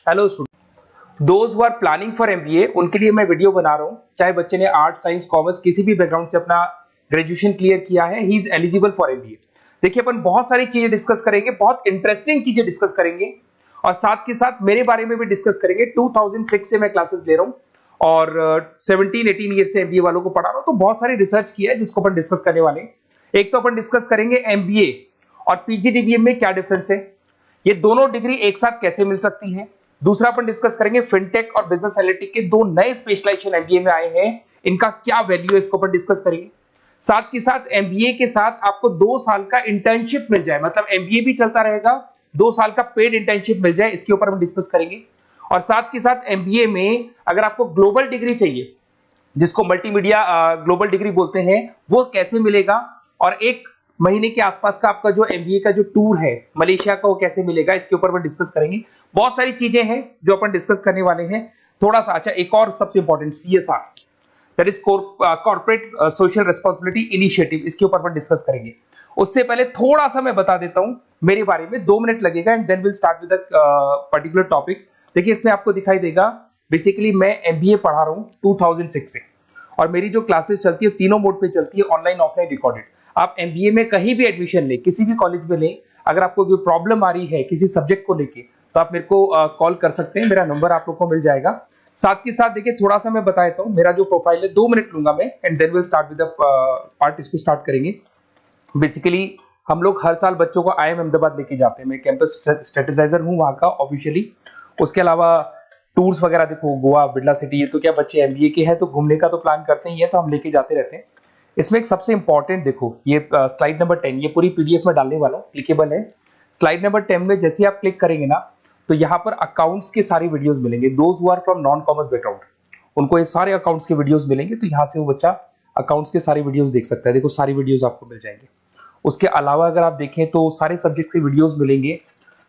Hello student, those who are planning for MBA उनके लिए मैं वीडियो बना रहा हूं। चाहे बच्चे ने आर्ट, साइंस, कॉमर्स किसी भी बैकग्राउंड से अपना ग्रेजुएशन क्लियर किया है, he is eligible for MBA. देखिए, अपन बहुत सारी चीजें डिस्कस करेंगे, बहुत इंटरेस्टिंग चीजें डिस्कस करेंगे और साथ के साथ मेरे बारे में भी डिस्कस करेंगे। 2006 से मैं क्लासेस ले रहा हूं और 17-18 ईयर से एमबीए वालों को पढ़ा रहा हूं, तो बहुत सारी रिसर्च की है जिसको अपन डिस्कस करने वाले हैं। एक तो अपन डिस्कस करेंगे एमबीए और पीजीडीबीएम में क्या डिफरेंस है, ये दोनों डिग्री एक साथ कैसे मिल सकती है। दूसरा अपन डिस्कस करेंगे फिनटेक और बिजनेस एनालिटिक के दो नए स्पेशलाइजेशन एमबीए में आए हैं, इनका क्या वैल्यू है, इसको अपन डिस्कस करेंगे। साथ के साथ एमबीए के साथ आपको 2 साल का इंटर्नशिप मिल जाए, मतलब एमबीए भी चलता रहेगा, 2 साल का पेड इंटर्नशिप मिल जाए, इसके ऊपर हम डिस्कस करेंगे। और साथ के साथ एमबीए में अगर आपको ग्लोबल डिग्री चाहिए, जिसको मल्टीमीडिया ग्लोबल डिग्री बोलते हैं, वो कैसे मिलेगा, और 1 महीने के आसपास का आपका जो एमबीए का जो टूर है मलेशिया का, वो कैसे मिलेगा, इसके ऊपर अपन डिस्कस करेंगे। बहुत सारी चीजें हैं जो अपन डिस्कस करने वाले हैं। थोड़ा सा अच्छा, एक और सबसे important CSR, that is corporate social responsibility initiative, इसके ऊपर अपन डिस्कस करेंगे। उससे पहले थोड़ा सा मैं बता देता हूं मेरे बारे में, 2 मिनट लगेगा and then will start with particular topic. देखिए, इसमें आपको दिखाई देगा बेसिकली मैं एमबीए पढ़ा रहा हूं 2006 से, और मेरी जो क्लासेस चलती है तीनों मोड पे चलती है, ऑनलाइन, ऑफलाइन, रिकॉर्डेड। आप एमबीए में कहीं भी एडमिशन ले, किसी भी कॉलेज में ले, अगर आपको कोई प्रॉब्लम आ रही है किसी सब्जेक्ट को लेके, तो आप मेरे को कॉल कर सकते हैं, मेरा नंबर आप लोग को मिल जाएगा। साथ के साथ देखिए, थोड़ा सा मैं बता देता हूँ, मेरा जो प्रोफाइल है 2 मिनट लूंगा मैं and then will start with the part, इसको स्टार्ट करेंगे। बेसिकली हम लोग हर साल बच्चों को आईएम अहमदाबाद लेके जाते हैं, मैं कैंपस स्ट्रेटेजाइजर हूँ वहाँ का ऑफिशियली। उसके अलावा टूर्स वगैरह, देखो गोवा, बिरला सिटी, ये तो क्या बच्चे एमबीए के हैं तो घूमने का तो प्लान करते ही है, तो हम लेके जाते रहते हैं। इसमें एक सबसे इंपॉर्टेंट, देखो ये स्लाइड नंबर 10, ये पूरी पीडीएफ में डालने वाला हूँ, क्लिकेबल है। स्लाइड नंबर 10 में जैसे आप क्लिक करेंगे ना, तो यहाँ पर अकाउंट्स के सारे वीडियोस मिलेंगे। Those who are from non commerce background, उनको ये सारे अकाउंट्स के वीडियोस मिलेंगे, तो यहाँ से वो बच्चा अकाउंट्स के सारे वीडियोस देख सकता है। देखो, सारी वीडियोस आपको मिल जाएंगे। उसके अलावा अगर आप देखें तो सारे सब्जेक्ट के वीडियोस मिलेंगे,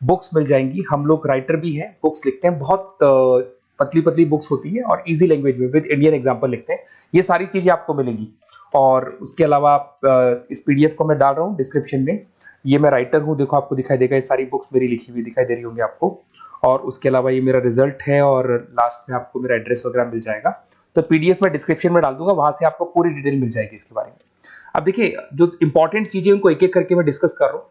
बुक्स मिल जाएंगी। हम लोग राइटर भी हैं, बुक्स लिखते हैं, बहुत पतली पतली बुक्स होती है और इजी लैंग्वेज में विद इंडियन एग्जांपल लिखते हैं। ये सारी चीजें आपको मिलेंगी। और उसके अलावा इस पीडीएफ को मैं डाल रहा हूँ डिस्क्रिप्शन में, ये मैं राइटर हूँ, देखो आपको दिखाई देगा, ये सारी बुक्स मेरी लिखी हुई दिखाई दे रही होंगी आपको। और उसके अलावा ये मेरा रिजल्ट है और लास्ट में आपको मेरा एड्रेस वगैरह मिल जाएगा। तो पीडीएफ में डिस्क्रिप्शन में डाल दूंगा, वहां से आपको पूरी डिटेल मिल जाएगी इसके बारे में। अब देखिए, जो इंपॉर्टेंट चीजें उनको एक एक करके मैं डिस्कस कर रहा हूँ।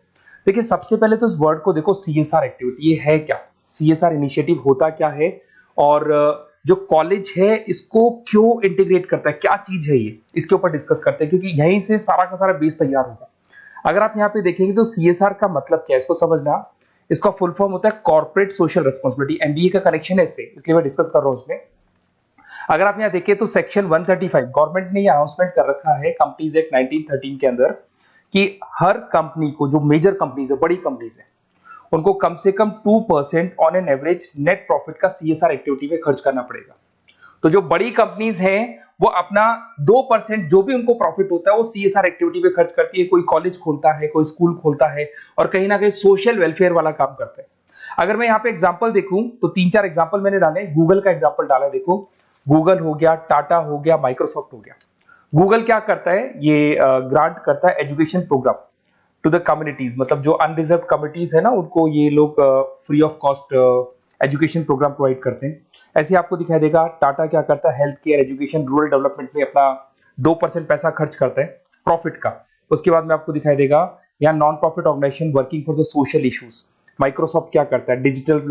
देखिए, सबसे पहले तो इस वर्ड को देखो, सीएसआर एक्टिविटी, ये है क्या, सीएसआर इनिशिएटिव होता क्या है, और जो कॉलेज है इसको क्यों इंटीग्रेट करता है, क्या चीज है ये, इसके ऊपर डिस्कस करते हैं, क्योंकि यहीं से सारा का सारा बेस तैयार होगा। अगर आप यहाँ पे देखेंगे तो सीएसआर का मतलब क्या है, इसको समझना। इसका फुल फॉर्म होता है कॉर्पोरेट सोशल रिस्पांसिबिलिटी। एमबीए का कनेक्शन है इससे, इसलिए मैं डिस्कस कर रहा हूँ इसमें। अगर आप यहाँ देखिए तो सेक्शन 135 गवर्नमेंट ने ये अनाउंसमेंट कर रखा है कंपनीज एक्ट 1913 के अंदर, कि हर कंपनी को, जो मेजर कंपनीज है, बड़ी कंपनीज है, उनको कम से कम 2% on an average net profit का सीएसआर एक्टिविटी में खर्च करना पड़ेगा। तो जो बड़ी कंपनीज हैं वो अपना 2% जो भी उनको प्रॉफिट होता है वो सीएसआर एक्टिविटी पे खर्च करती है। कोई कॉलेज खोलता है, कोई स्कूल खोलता है, और कहीं ना कहीं सोशल वेलफेयर वाला काम करता है। अगर मैं यहाँ पे एग्जांपल देखूं तो 3-4 एग्जांपल मैंने डाले। गूगल का एग्जांपल डाला है, देखो गूगल हो गया, टाटा हो गया, माइक्रोसॉफ्ट हो गया। गूगल क्या करता है, ये ग्रांट करता है education program to the communities, मतलब जो अनरिजर्व कम्युनिटीज है ना, उनको ये लोग free of cost education program provide करते हैं। ऐसे आपको दिखाई देगा टाटा क्या करता है, health care, education, rural development में अपना 2% पैसा खर्च करता है प्रॉफिट का। उसके बाद में आपको दिखाई देगा यहाँ non profit organisation working for the social issues. Microsoft क्या करता है, डिजिटल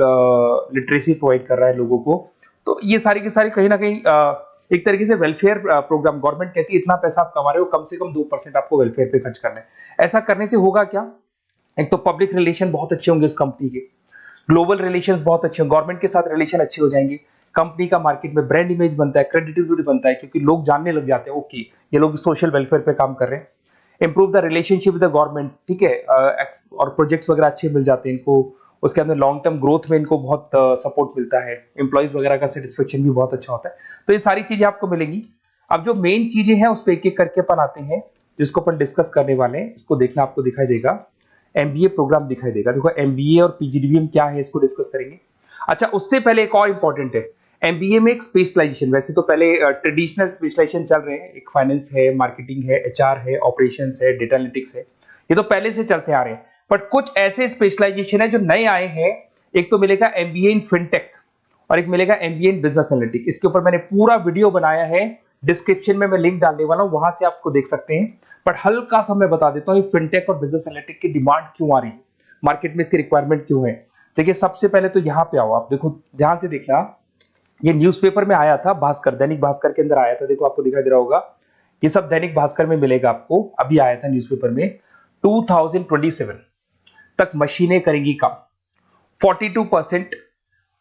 लिटरेसी प्रोवाइड कर रहा है लोगों को। तो ये सारी की सारी कहीं ना कहीं एक तरीके से वेलफेयर प्रोग्राम। गवर्नमेंट कहती है इतना पैसा आप कमा रहे हो, कम से कम 2% आपको वेलफेयर पे खर्च करना है। ऐसा करने से होगा क्या, एक तो पब्लिक रिलेशन बहुत अच्छे होंगे उस कंपनी के, ग्लोबल रिलेशंस बहुत अच्छे होंगे, गवर्नमेंट के साथ रिलेशन अच्छे हो जाएंगे, कंपनी का मार्केट में ब्रांड इमेज बनता है, क्रेडिबिलिटी बनता है, क्योंकि लोग जानने लग जाते हैं ओके ये लोग सोशल वेलफेयर पे काम कर रहे हैं। Improve the relationship with the government, ठीक है, और प्रोजेक्ट्स वगैरह अच्छे मिल जाते हैं इनको। उसके अंदर लॉन्ग टर्म ग्रोथ में इनको बहुत सपोर्ट मिलता है, एम्प्लॉइज वगैरह का सेटिस्फेक्शन भी बहुत अच्छा होता है। तो ये सारी चीजें आपको मिलेंगी। अब जो मेन चीजें हैं उस पर एक एक करके अपन आते हैं, जिसको अपन डिस्कस करने वाले हैं। इसको देखना, आपको दिखाई देगा एमबीए प्रोग्राम दिखाई देगा। देखो एमबीए और पीजीडीबीएम क्या है, इसको डिस्कस करेंगे। अच्छा, उससे पहले एक और इंपॉर्टेंट है, एमबीए में एक स्पेशलाइजेशन, वैसे तो पहले ट्रेडिशनल स्पेशलाइजेशन चल रहे हैं, एक फाइनेंस है, मार्केटिंग है, एचआर है, ऑपरेशंस है, डेटा एनालिटिक्स है, ये तो पहले से चलते आ रहे हैं। बट कुछ ऐसे स्पेशलाइजेशन है जो नए आए हैं। एक तो मिलेगा एमबीए इन फिनटेक, और एक मिलेगा एमबीए इन बिजनेस एनालिटिक्स। इसके ऊपर मैंने पूरा वीडियो बनाया है, डिस्क्रिप्शन में मैं लिंक डालने वाला हूं, वहां से आप उसको देख सकते हैं। बट हल्का सा मैं बता देता हूं ये फिनटेक और बिजनेस एनालिटिक्स की डिमांड क्यों आ रही है, मार्केट में इसकी रिक्वायरमेंट क्यों है। देखिए सबसे पहले तो यहाँ पे आओ, आप देखो ध्यान से देखना, ये न्यूज़पेपर में आया था, भास्कर, दैनिक भास्कर के अंदर आया था, देखो आपको दिखाई दे रहा होगा, ये सब दैनिक भास्कर में मिलेगा आपको, अभी आया था न्यूज़पेपर में। 2027 तक मशीनें करेंगी काम, 42%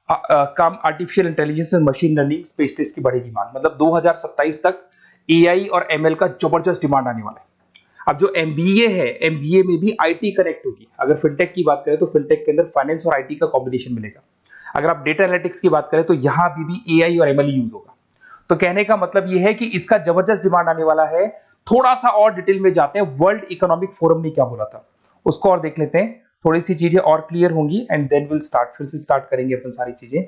काम आर्टिफिशियल इंटेलिजेंस और मशीन लर्निंग स्पेशलिस्ट की बढ़ेगी मांग, मतलब 2027 तक एआई और एमएल का जबरदस्त डिमांड आने वाला है। अब जो एमबीए है, एमबीए में भी आईटी कनेक्ट होगी। अगर फिनटेक की बात करें तो फिनटेक के अंदर फाइनेंस और आईटी का कॉम्बिनेशन मिलेगा। अगर आप डेटा एनालिटिक्स की बात करें तो यहां भी एआई और एमएल यूज होगा। तो कहने का मतलब यह है कि इसका जबरदस्त डिमांड आने वाला है। थोड़ा सा और डिटेल में जाते हैं, वर्ल्ड इकोनॉमिक फोरम ने क्या बोला था उसको और देख लेते हैं, थोड़ी सी चीजें और क्लियर होंगी एंड देन विल स्टार्ट, फिर से स्टार्ट करेंगे अपन सारी चीजें।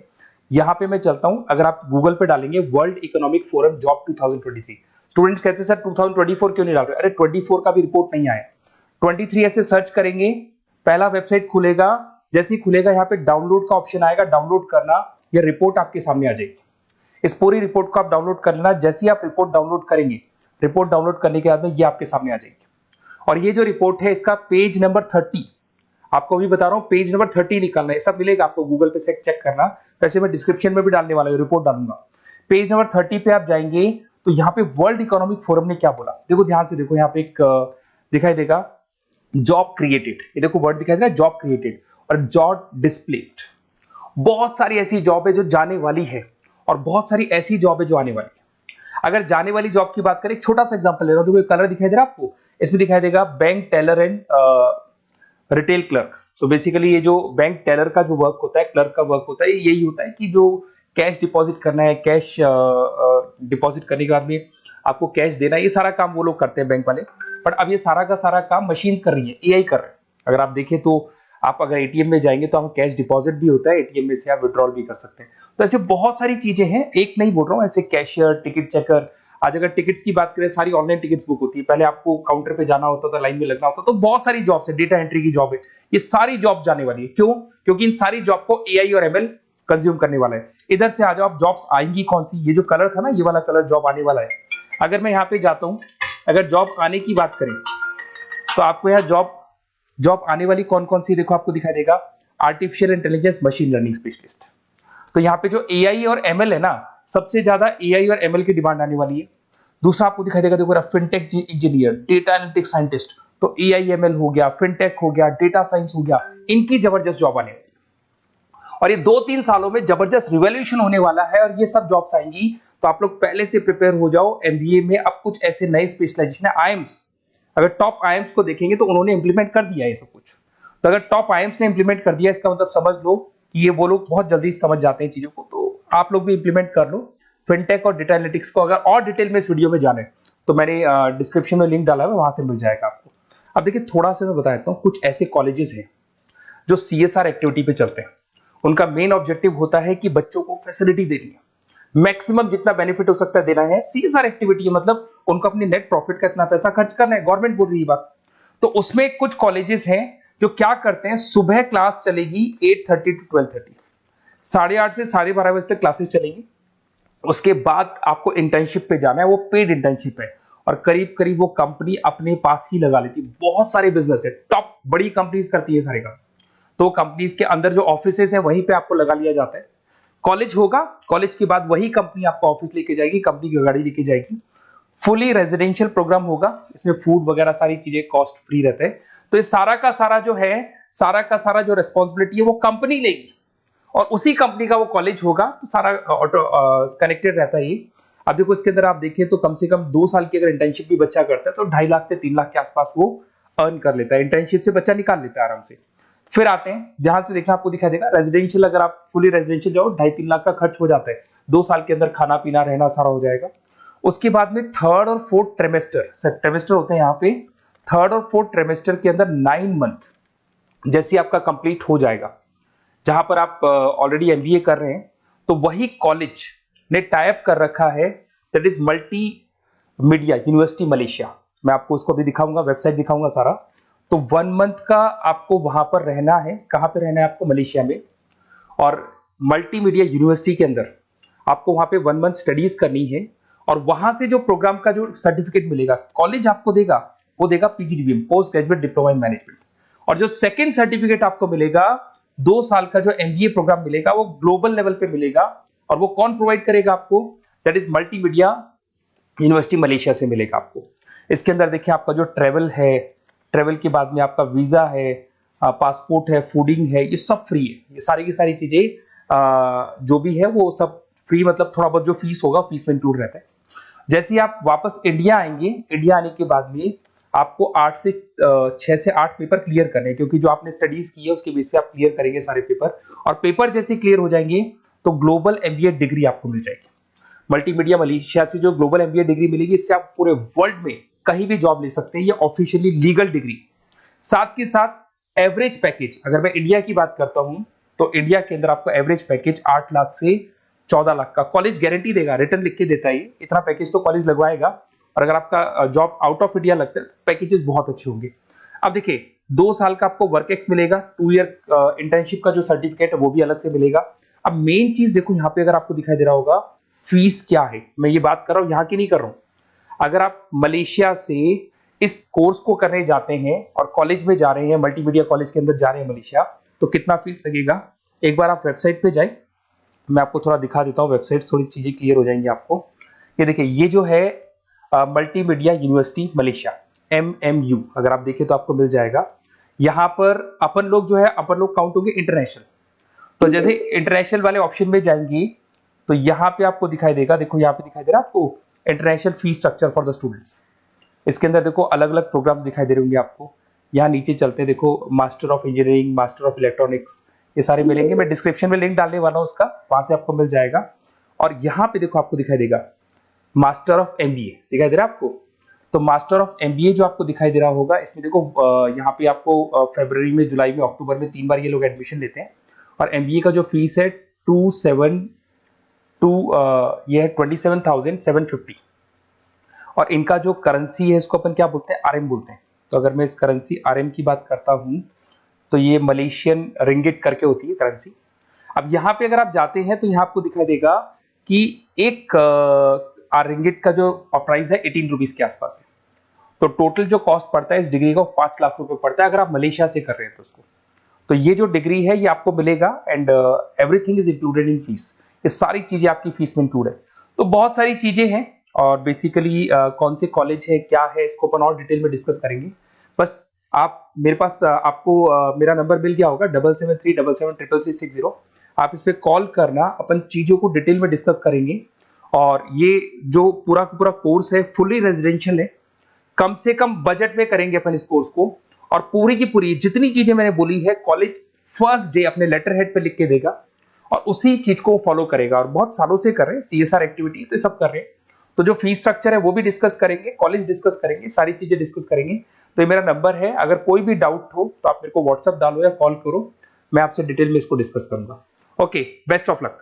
यहां पे मैं चलता हूं, अगर आप गूगल पे डालेंगे world economic forum job 2023, students कहते हैं सर 2024 क्यों नहीं डाल रहे, अरे 24 का भी रिपोर्ट नहीं आया, 23 ऐसे सर्च करेंगे, पहला वेबसाइट खुलेगा, जैसे ही खुलेगा यहाँ पे डाउनलोड का ऑप्शन आएगा, डाउनलोड करना, ये रिपोर्ट आपके सामने आ जाएगी। इस पूरी रिपोर्ट को आप डाउनलोड कर लेना, जैसे ही आप रिपोर्ट डाउनलोड करेंगे, रिपोर्ट डाउनलोड करने के बाद में ये आपके सामने आ जाएगी। और ये जो रिपोर्ट है इसका पेज नंबर 30, आपको भी बता रहा हूं पेज नंबर 30 निकालना है, सब मिलेगा आपको गूगल पे से चेक करना, वैसे मैं डिस्क्रिप्शन में भी डालने वाला हूं, रिपोर्ट डालूंगा। पेज नंबर 30 पे आप जाएंगे तो यहाँ पे वर्ल्ड इकोनॉमिक फोरम ने क्या बोला, देखो ध्यान से देखो, यहाँ पे एक दिखाई देगा जॉब क्रिएटेड, ये देखो वर्ड दिखाई दे रहा है जॉब क्रिएटेड और जॉब डिस्प्लेस्ड। बहुत सारी ऐसी जॉब है जो जाने वाली है और बहुत सारी ऐसी जॉब है जो आने वाली है। अगर जाने वाली जॉब की बात करें, एक छोटा सा एग्जांपल ले रहा हूं, देखो कलर दिखाई दे रहा है आपको, इसमें दिखाई देगा bank teller and retail clerk. तो बेसिकली ये जो बैंक टेलर का जो वर्क होता है, क्लर्क का वर्क होता है, यही होता है कि जो कैश डिपॉजिट करना है, कैश डिपॉजिट करने के बाद में आपको कैश देना है, ये सारा काम वो लोग करते हैं बैंक वाले। बट अब ये सारा का सारा काम मशीन्स कर रही है, एआई कर रहे हैं। अगर आप देखें तो आप अगर एटीएम में जाएंगे तो आपको कैश डिपॉजिट भी होता है, एटीएम में से आप विड्रॉल भी कर सकते हैं। तो ऐसे बहुत सारी चीजें हैं, एक नहीं बोल रहा हूँ, ऐसे कैशियर, टिकट चेकर, आज अगर टिकट्स की बात करें सारी ऑनलाइन टिकट्स बुक होती है, पहले आपको काउंटर पे जाना होता था, लाइन में लगना होता, तो बहुत सारी जॉब्स है, डेटा एंट्री की जॉब है, ये सारी जॉब जाने वाली है। क्यों? क्योंकि इन सारी जॉब को एआई और एमएल कंज्यूम करने वाला है। इधर से आ जाओ, आप जॉब्स आएंगी कौन सी, ये जो कलर था ना, ये वाला कलर जॉब आने वाला है। अगर मैं यहाँ पे जाता हूं, अगर जॉब आने की बात करें तो आपको यहाँ जॉब आने वाली कौन कौन सी, देखो आपको दिखाई देगा artificial intelligence machine learning specialist. तो यहाँ पे जो एआई और एमएल है ना, सबसे ज्यादा एआई और एमएल की डिमांड आने वाली है। दूसरा आपको दिखाई देगा, देखो fintech engineer, data analytics scientist, तो एआई एमएल हो गया, फिनटेक हो गया, डेटा साइंस हो गया, इनकी जबरदस्त जॉब आने वाली है। और ये 2-3 सालों में जबरदस्त रिवॉल्यूशन होने वाला है और ये सब जॉब्स आएंगी। तो आप लोग पहले से प्रिपेयर हो जाओ। एमबीए में अब कुछ ऐसे नए स्पेशलाइजेशन है, आईएम्स, अगर टॉप आईएम्स को देखेंगे तो उन्होंने इंप्लीमेंट कर दिया है ये सब कुछ। तो अगर टॉप आईएम्स ने इंप्लीमेंट कर दिया, इसका मतलब समझ लो कि ये वो लोग बहुत जल्दी समझ जाते हैं चीजों को, तो आप लोग भी इंप्लीमेंट कर लो फिनटेक और डेटा एनालिटिक्स को। अगर और डिटेल में इस वीडियो में जाने तो मैंने डिस्क्रिप्शन में लिंक डाला है, वहां से मिल जाएगा आपको। अब देखिए थोड़ा सा मैं बता देता हूँ, कुछ ऐसे कॉलेजेस हैं जो सीएसआर एक्टिविटी पे चलते हैं। उनका मेन ऑब्जेक्टिव होता है कि बच्चों को फैसिलिटी देनी है, मैक्सिमम जितना बेनिफिट हो सकता है देना है। सीएसआर एक्टिविटी मतलब उनको अपनी नेट प्रॉफिट का इतना पैसा खर्च करना है, गवर्नमेंट बोल रही है बात। तो उसमें कुछ कॉलेजेस हैं जो क्या करते हैं, सुबह क्लास चलेगी 8:30 to 12:30, 8:30 से 12:30 बजे तक क्लासेस चलेंगी। उसके बाद आपको इंटर्नशिप पे जाना है, वो पेड इंटर्नशिप है और करीब करीब वो कंपनी अपने पास ही लगा लेती है। बहुत सारे बिजनेस है, टॉप बड़ी कंपनीज करती है सारे काम। तो कंपनीज के अंदर जो ऑफिसेज है वहीं पे आपको लगा लिया जाता है। कॉलेज होगा, कॉलेज के बाद वही कंपनी आपको ऑफिस लेके जाएगी, कंपनी की गाड़ी लेके जाएगी। फुली रेजिडेंशियल प्रोग्राम होगा, इसमें फूड वगैरह सारी चीजें कॉस्ट फ्री रहते हैं। तो ये सारा का सारा जो है, सारा का सारा जो रेस्पॉन्सिबिलिटी है वो कंपनी लेगी और उसी कंपनी का वो कॉलेज होगा। तो सारा ऑटो कनेक्टेड रहता है ये। अब देखो इसके अंदर आप देखिए तो कम से कम 2 साल की अगर इंटर्नशिप भी बच्चा करता है तो 2.5 लाख से 3 लाख के आसपास वो अर्न कर लेता है, इंटर्नशिप से बच्चा निकाल लेता है आराम से। फिर आते हैं, ध्यान से देखना, आपको दिखाई देगा रेजिडेंशियल, अगर आप फुली रेजिडेंशियल जाओ 2.5-3 लाख का खर्च हो जाता है, 2 साल के अंदर खाना पीना रहना सारा हो जाएगा। उसके बाद में थर्ड और फोर्थ ट्रेमेस्टर होते हैं यहाँ पे, थर्ड और फोर्थ ट्रेमेस्टर के अंदर 9 मंथ जैसे आपका कंप्लीट हो जाएगा, जहां पर आप ऑलरेडी एमबीए कर रहे हैं, तो वही कॉलेज ने टाई अप कर रखा है, that is multi media university Malaysia. मैं आपको उसको भी दिखाऊंगा, वेबसाइट दिखाऊंगा सारा। तो 1 मंथ का आपको वहां पर रहना है, कहां पे रहना है आपको, मलेशिया में। और मल्टीमीडिया यूनिवर्सिटी के अंदर आपको वहां पे 1 मंथ स्टडीज करनी है और वहां से जो प्रोग्राम का जो सर्टिफिकेट मिलेगा कॉलेज आपको देगा, वो देगा PGDBM, post graduate diploma in management. और जो सेकंड सर्टिफिकेट आपको मिलेगा 2 साल का जो एमबीए प्रोग्राम मिलेगा वो ग्लोबल लेवल पे मिलेगा। और वो कौन प्रोवाइड करेगा आपको? That is multimedia university Malaysia से मिलेगा आपको। इसके अंदर देखिए आपका जो ट्रेवल है, ट्रेवल के बाद में आपका वीजा है, पासपोर्ट है, फूडिंग है, ये सब फ्री है। ये सारी की सारी चीजें जो भी है वो सब फ्री, मतलब थोड़ा बहुत जो फीस होगा फीस में इंक्लूड रहता है। जैसे ही आप वापस इंडिया आएंगे, इंडिया आने के बाद में आपको 6 से 8 पेपर क्लियर करने हैं, क्योंकि जो आपने स्टडीज की है उसके बेस पे आप क्लियर करेंगे सारे पेपर। और पेपर जैसे क्लियर हो जाएंगे तो ग्लोबल एमबीए डिग्री आपको मिल जाएगी। मल्टीमीडिया मलेशिया से जो ग्लोबल एमबीए डिग्री मिलेगी, इससे आप पूरे वर्ल्ड में कहीं भी जॉब ले सकते हैं। ये ऑफिशियली लीगल डिग्री। साथ के साथ एवरेज पैकेज, अगर मैं इंडिया की बात करता हूं तो इंडिया के अंदर आपको एवरेज पैकेज 8 लाख से 14 लाख का कॉलेज गारंटी देगा, रिटर्न लिख के देता है। इतना पैकेज तो कॉलेज लगवाएगा। और अगर आपका जॉब आउट ऑफ इंडिया लगता है तो पैकेजेस बहुत अच्छे होंगे। अब देखिए 2 साल का आपको वर्क एक्स मिलेगा, 2 ईयर इंटर्नशिप का जो सर्टिफिकेट है वो भी अलग से मिलेगा। अब मेन चीज देखो यहाँ पे, अगर आपको दिखाई दे रहा होगा फीस क्या है, मैं ये बात कर रहा हूं यहाँ की नहीं कर रहा हूं। अगर आप मलेशिया से इस कोर्स को करने जाते हैं और कॉलेज में जा रहे हैं, मल्टीमीडिया कॉलेज के अंदर जा रहे हैं मलेशिया, तो कितना फीस लगेगा? एक बार आप वेबसाइट पे जाए, मैं आपको थोड़ा दिखा देता हूँ वेबसाइट, थोड़ी चीजें क्लियर हो जाएंगी आपको। ये देखिए, ये जो है मल्टीमीडिया यूनिवर्सिटी मलेशिया, MMU, अगर आप देखें तो आपको मिल जाएगा। यहाँ पर अपन लोग जो है, अपन लोग काउंट होंगे इंटरनेशनल। तो जैसे इंटरनेशनल वाले ऑप्शन में जाएंगे तो यहाँ पे आपको दिखाई देगा, देखो यहाँ पे दिखाई दे रहा है आपको international fee structure for the students. इसके अंदर देखो अलग अलग प्रोग्राम दिखाई दे रहे होंगे आपको। यहाँ नीचे चलते हैं, देखो master of engineering, master of electronics, ये सारे मिलेंगे। मैं डिस्क्रिप्शन में लिंक डालने वाला हूँ उसका, वहां से आपको मिल जाएगा। और यहाँ पे देखो आपको दिखाई देगा मास्टर ऑफ एमबीए, दिखाई दे रहा है आपको। तो मास्टर ऑफ एमबीए जो आपको दिखाई दे रहा होगा, इसमें देखो यहाँ पे आपको फरवरी में, जुलाई में, अक्टूबर में 3 बार ये लोग एडमिशन लेते हैं। और एमबीए का जो फीस है 27,750। और इनका जो करेंसी है इसको अपन क्या बोलते हैं? आरएम बोलते हैं। तो अगर मैं इस करेंसी आरएम की बात करता हूं तो ये मलेशियन रिंगिट करके होती है करेंसी। अब यहाँ पे अगर आप जाते हैं तो यहाँ आपको दिखाई देगा कि एक रिंगिट का जो प्राइस है 18 रुपीज के आसपास है। तो टोटल जो कॉस्ट पड़ता है इस डिग्री का 5 लाख रुपए पड़ता है, अगर आप मलेशिया से कर रहे हैं तो उसको। तो ये जो डिग्री है ये आपको मिलेगा and everything is included in fees. ये सारी चीजें आपकी फीस में इंक्लूड है। तो बहुत सारी चीजें हैं और बेसिकली कौन से कॉलेज है, क्या है, इसको अपन और डिटेल में डिस्कस करेंगे। बस आप मेरे पास आपको मेरा नंबर मिल गया होगा 7737773360। आप इस पे कॉल करना, अपन चीजों को डिटेल में डिस्कस करेंगे। और ये जो पूरा का पूरा कोर्स है फुली रेजिडेंशियल है, कम से कम बजट में करेंगे अपन इस कोर्स को। और पूरी की पूरी जितनी चीजें मैंने बोली है कॉलेज फर्स्ट डे अपने लेटर हेड पे लिख के देगा और उसी चीज को फॉलो करेगा। और बहुत सालों से कर रहे हैं CSR एक्टिविटी, तो सब कर रहे हैं। तो जो फीस स्ट्रक्चर है वो भी डिस्कस करेंगे, कॉलेज डिस्कस करेंगे, सारी चीजें डिस्कस करेंगे। तो ये मेरा नंबर है, अगर कोई भी डाउट हो तो आप मेरे को व्हाट्सएप डालो या कॉल करो, मैं आपसे डिटेल में इसको डिस्कस करूंगा। Okay, best of luck.